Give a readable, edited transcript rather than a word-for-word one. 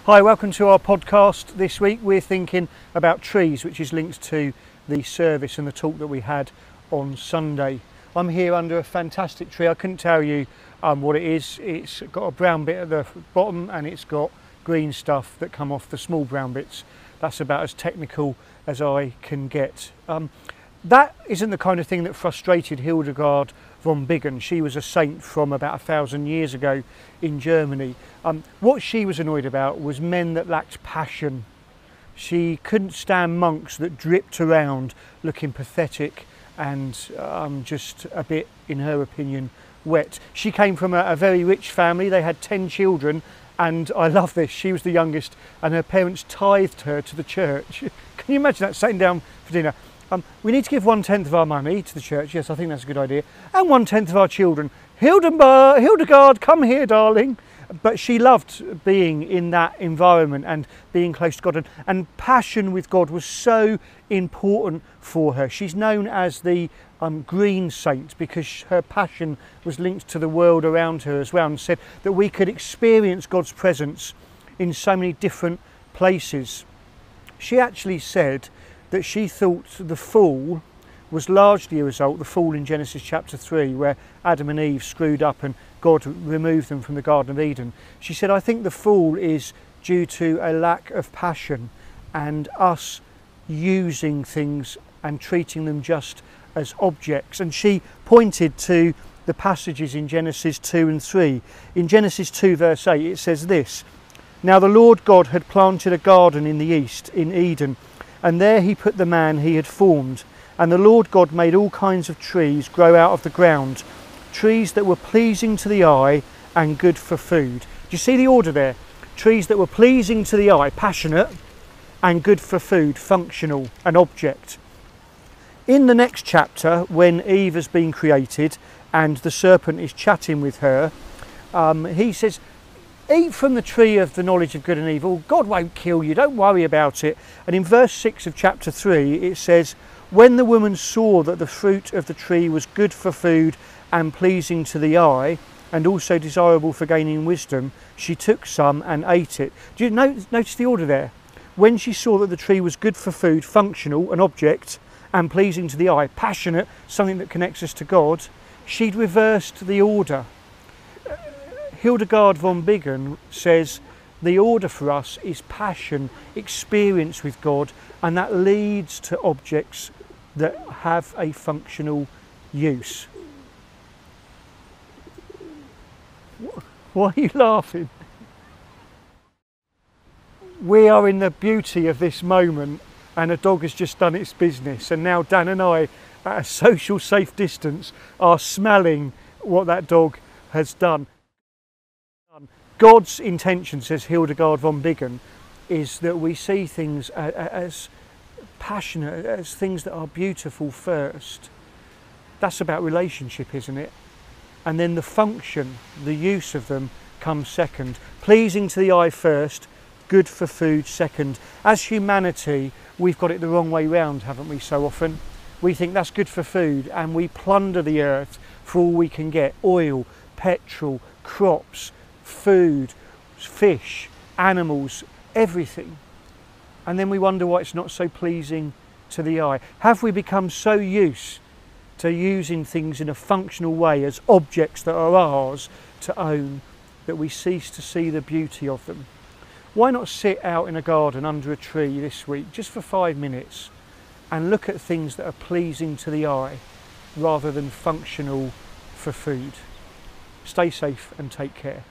Hi, welcome to our podcast. This week we're thinking about trees, which is linked to the service and the talk that we had on Sunday. I'm here under a fantastic tree. I couldn't tell you what it is. It's got a brown bit at the bottom and it's got green stuff that come off the small brown bits. That's about as technical as I can get. That isn't the kind of thing that frustrated Hildegard von Bingen. She was a saint from about 1,000 years ago in Germany. What she was annoyed about was men that lacked passion. She couldn't stand monks that dripped around looking pathetic and just a bit, in her opinion, wet. She came from a very rich family. They had 10 children, and I love this. She was the youngest and her parents tithed her to the church. Can you imagine that, sitting down for dinner? We need to give 1/10 of our money to the church. Yes, I think that's a good idea. And 1/10 of our children. Hildegard, come here, darling. But she loved being in that environment and being close to God. And passion with God was so important for her. She's known as the green saint because her passion was linked to the world around her as well, and said that we could experience God's presence in so many different places. She actually said that she thought the fall was largely a result, the fall in Genesis chapter 3, where Adam and Eve screwed up and God removed them from the Garden of Eden. She said, I think the fall is due to a lack of passion and us using things and treating them just as objects. And she pointed to the passages in Genesis 2 and 3. In Genesis 2 verse 8 it says this: Now the Lord God had planted a garden in the east, in Eden, and there he put the man he had formed. And the Lord God made all kinds of trees grow out of the ground, trees that were pleasing to the eye and good for food. Do you see the order there? Trees that were pleasing to the eye, passionate, and good for food, functional, an object. In the next chapter, when Eve has been created and the serpent is chatting with her, he says, eat from the tree of the knowledge of good and evil. God won't kill you, don't worry about it. And in verse 6 of chapter 3 it says, when the woman saw that the fruit of the tree was good for food and pleasing to the eye, and also desirable for gaining wisdom, she took some and ate it. Do you notice the order there? When she saw that the tree was good for food, functional, an object, and pleasing to the eye, passionate, something that connects us to God, she'd reversed the order. Hildegard von Bingen says the order for us is passion, experience with God, and that leads to objects that have a functional use. Why are you laughing? We are in the beauty of this moment, and a dog has just done its business, and now Dan and I, at a social safe distance, are smelling what that dog has done. God's intention, says Hildegard von Bingen, is that we see things as passionate, as things that are beautiful first. That's about relationship, isn't it? And then the function, the use of them comes second. Pleasing to the eye first, good for food second. As humanity, we've got it the wrong way round, haven't we, so often? We think that's good for food and we plunder the earth for all we can get. Oil, petrol, crops, food, fish, animals, everything. And then we wonder why it's not so pleasing to the eye. Have we become so used to using things in a functional way as objects that are ours to own that we cease to see the beauty of them? Why not sit out in a garden under a tree this week just for 5 minutes and look at things that are pleasing to the eye rather than functional for food? Stay safe and take care.